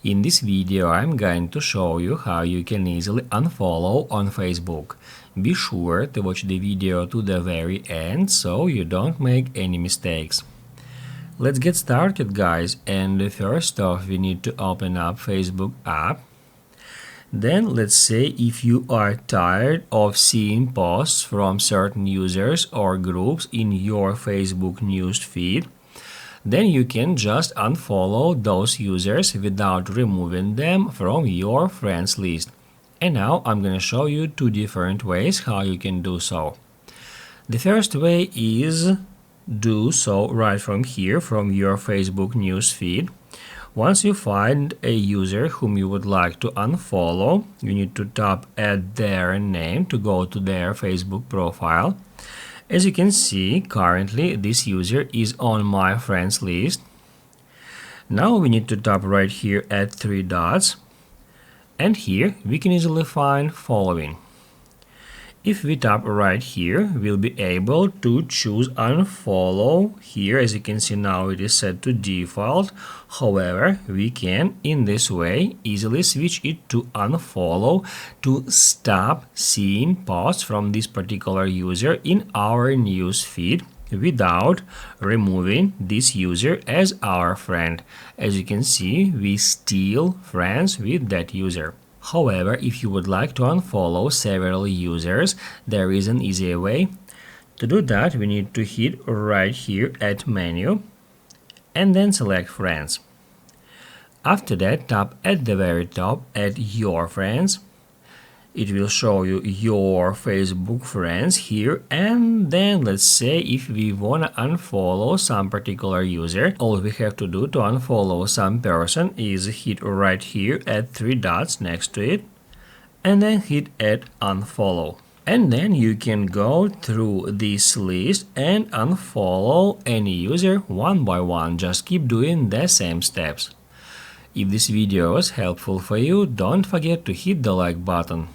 In this video I'm going to show you how you can easily unfollow on Facebook. Be sure to watch the video to the very end so you don't make any mistakes. Let's get started, guys, and first off we need to open up Facebook app. Then let's say if you are tired of seeing posts from certain users or groups in your Facebook news feed, then you can just unfollow those users without removing them from your friends list. And now I'm gonna show you two different ways how you can do so. The first way is do so right from here, from your Facebook news feed. Once you find a user whom you would like to unfollow, you need to tap at their name to go to their Facebook profile. As you can see, currently this user is on my friends list. Now we need to tap right here at three dots, and here we can easily find following. If we tap right here, we'll be able to choose unfollow. Here, as you can see now, it is set to default. However, we can in this way easily switch it to unfollow to stop seeing posts from this particular user in our news feed without removing this user as our friend. As you can see, we still friends with that user. However, if you would like to unfollow several users, there is an easier way. To do that, we need to hit right here at menu and then select friends. After that, tap at the very top at your friends. It will show you your Facebook friends here, and then let's say if we wanna unfollow some particular user, all we have to do to unfollow some person is hit right here at three dots next to it and then hit at unfollow. And then you can go through this list and unfollow any user one by one. Just keep doing the same steps. If this video was helpful for you, don't forget to hit the like button.